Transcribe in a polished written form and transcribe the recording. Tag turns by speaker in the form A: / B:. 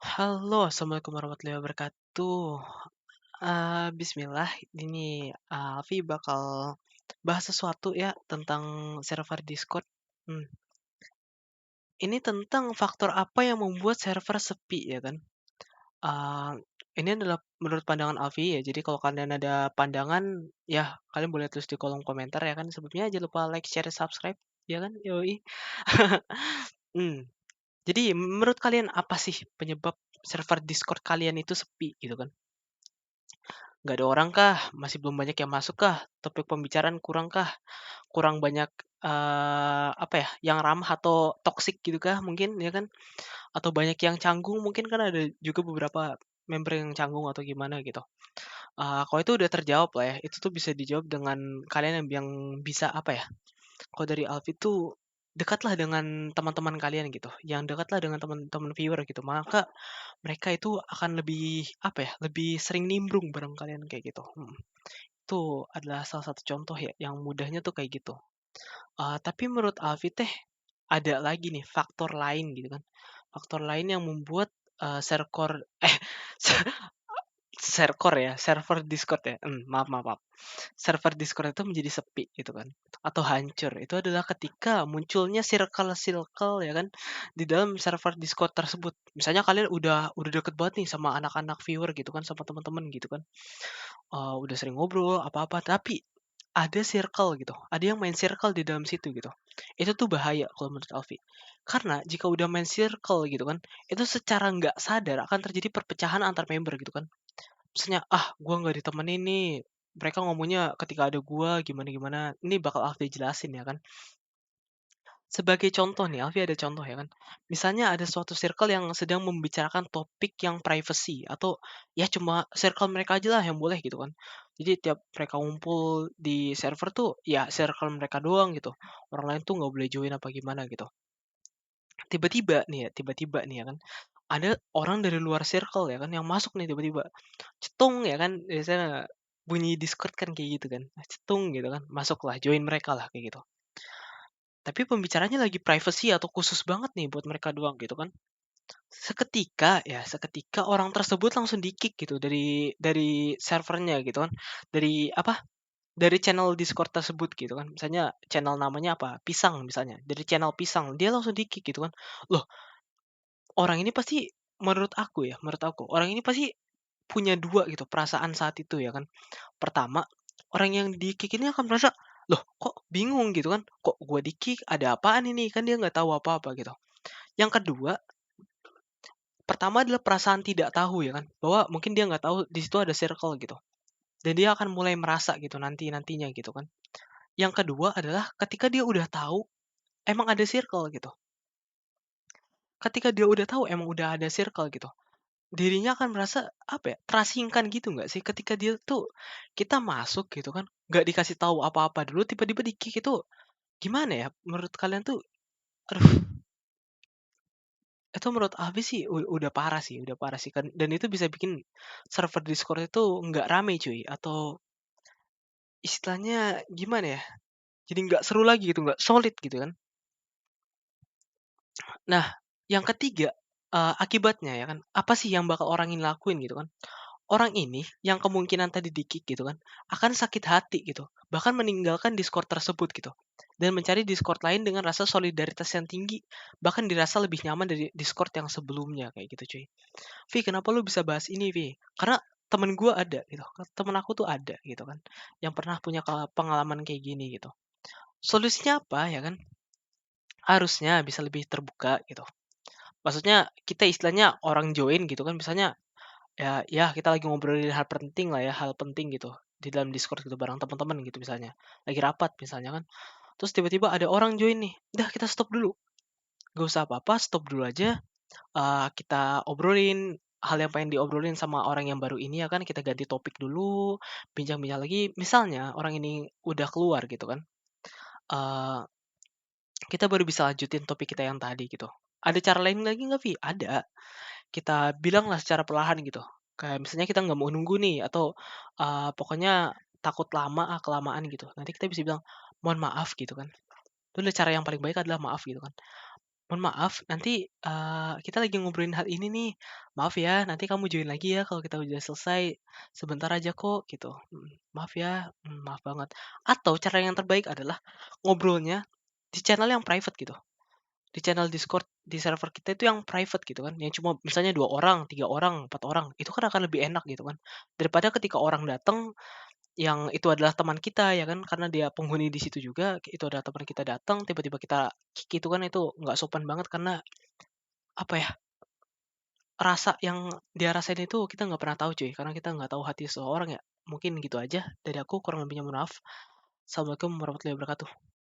A: Halo, assalamualaikum warahmatullahi wabarakatuh. Bismillah, ini Alfi bakal bahas sesuatu ya tentang server Discord. Hmm, ini tentang faktor apa yang membuat server sepi ya kan? Ah, ini adalah menurut pandangan Alfi ya. Jadi kalau kalian ada pandangan, ya kalian boleh tulis di kolom komentar ya kan. Sebelumnya jangan lupa like, share, subscribe ya kan? Yoi. Hmm, jadi menurut kalian apa sih penyebab server Discord kalian itu sepi gitu kan? Nggak ada orang kah? Masih belum banyak yang masuk kah? Topik pembicaraan kurang kah? Kurang banyak, apa ya, yang ramah atau toksik gitu kah mungkin ya kan? Atau banyak yang canggung mungkin kan ada juga beberapa member yang canggung atau gimana gitu. Kalau itu udah terjawab lah ya, itu tuh bisa dijawab dengan kalian yang bisa apa ya, kalau dari Alfi tuh dekatlah dengan teman-teman kalian gitu, yang dekatlah dengan teman-teman viewer gitu, maka mereka itu akan lebih apa ya, lebih sering nimbrung bareng kalian kayak gitu, Itu adalah salah satu contoh ya, yang mudahnya tuh kayak gitu. Tapi menurut Alfi teh, ada lagi nih faktor lain gitu kan. Faktor lain yang membuat, serkor eh, se serkor ya, server Discord ya, maaf maaf maaf. Server Discord itu menjadi sepi gitu kan, atau hancur, itu adalah ketika munculnya circle-circle ya kan, di dalam server Discord tersebut. Misalnya kalian udah deket banget nih sama anak-anak viewer gitu kan, sama teman-teman gitu kan, udah sering ngobrol, apa-apa, tapi ada circle gitu, ada yang main circle di dalam situ gitu. Itu tuh bahaya kalau menurut Alfi. Karena jika udah main circle gitu kan, itu secara nggak sadar akan terjadi perpecahan antar member gitu kan. Misalnya, "Ah, gua nggak ditemenin nih, mereka ngomongnya ketika ada gua gimana-gimana." Ini bakal Alfi jelasin ya kan. Sebagai contoh nih, Alfi ada contoh ya kan. Misalnya ada suatu circle yang sedang membicarakan topik yang privacy atau ya cuma circle mereka aja lah yang boleh gitu kan. Jadi tiap mereka ngumpul di server tuh ya circle mereka doang gitu. Orang lain tuh nggak boleh join apa gimana gitu. Tiba-tiba nih ya kan, ada orang dari luar circle ya kan yang masuk nih tiba-tiba. Cetung ya kan, biasanya bunyi Discord kan kayak gitu kan. Cetung gitu kan, masuklah, join mereka lah kayak gitu. Tapi pembicaranya lagi privacy atau khusus banget nih buat mereka doang gitu kan. Seketika orang tersebut langsung di-kick gitu dari servernya gitu kan. Dari apa, dari channel Discord tersebut gitu kan. Misalnya channel namanya apa, Pisang misalnya. Dari channel Pisang, dia langsung di-kick gitu kan. Loh, orang ini pasti menurut aku, orang ini pasti punya 2 gitu perasaan saat itu ya kan. Pertama, orang yang di-kick ini akan merasa, "Loh kok bingung?" Gitu kan, "Kok gua di-kick? Ada apaan ini?" Kan dia nggak tahu apa-apa gitu. Yang kedua, pertama adalah perasaan tidak tahu ya kan, bahwa mungkin dia nggak tahu di situ ada circle gitu, dan dia akan mulai merasa gitu nantinya gitu kan. Yang kedua adalah ketika dia udah tahu emang ada circle gitu. Ketika dia udah tahu emang udah ada circle gitu, dirinya akan merasa, apa ya, terasingkan gitu nggak sih ketika dia tuh kita masuk gitu kan, nggak dikasih tahu apa-apa dulu tiba-tiba di-kick itu gimana ya, menurut kalian tuh aduh, itu menurut Alfi sih udah parah sih kan, dan itu bisa bikin server Discord itu nggak rame cuy, atau istilahnya gimana ya, jadi nggak seru lagi gitu, nggak solid gitu kan. Nah, yang ketiga, akibatnya ya kan, apa sih yang bakal orang ini lakuin gitu kan. Orang ini yang kemungkinan tadi di-kick gitu kan, akan sakit hati gitu, bahkan meninggalkan Discord tersebut gitu, dan mencari Discord lain dengan rasa solidaritas yang tinggi, bahkan dirasa lebih nyaman dari Discord yang sebelumnya, kayak gitu cuy. "Vi, kenapa lu bisa bahas ini, Vi?" Karena temen gue ada gitu, temen aku tuh ada gitu kan, yang pernah punya pengalaman kayak gini gitu. Solusinya apa ya kan, harusnya bisa lebih terbuka gitu. Maksudnya kita istilahnya orang join gitu kan, misalnya ya kita lagi ngobrolin hal penting lah ya, hal penting gitu, di dalam Discord gitu bareng teman-teman gitu misalnya, lagi rapat misalnya kan, terus tiba-tiba ada orang join nih, dah kita stop dulu, gak usah apa-apa, stop dulu aja, kita obrolin hal yang pengen diobrolin sama orang yang baru ini ya kan, kita ganti topik dulu, bincang-bincang lagi. Misalnya orang ini udah keluar gitu kan, eee, kita baru bisa lanjutin topik kita yang tadi gitu. Ada cara lain lagi nggak, Vi? Ada. Kita bilanglah secara perlahan gitu. Kayak misalnya kita nggak mau nunggu nih atau, pokoknya takut lama kelamaan gitu. Nanti kita bisa bilang, "Mohon maaf," gitu kan. Itu adalah cara yang paling baik adalah maaf gitu kan. "Mohon maaf, nanti, kita lagi ngobrolin hal ini nih. Maaf ya, nanti kamu join lagi ya kalau kita udah selesai. Sebentar aja kok," gitu. "Maaf ya, maaf banget." Atau cara yang terbaik adalah ngobrolnya di channel yang private gitu. Di channel Discord di server kita itu yang private gitu kan, yang cuma misalnya 2 orang, 3 orang, 4 orang, itu kan akan lebih enak gitu kan. Daripada ketika orang datang yang itu adalah teman kita ya kan, karena dia penghuni di situ juga, itu adalah teman kita datang, tiba-tiba kita kick itu kan itu nggak sopan banget karena, apa ya, rasa yang dia rasain itu kita nggak pernah tahu cuy, karena kita nggak tahu hati seseorang ya. Mungkin gitu aja dari aku, kurang lebihnya mohon maaf. Assalamualaikum warahmatullahi wabarakatuh.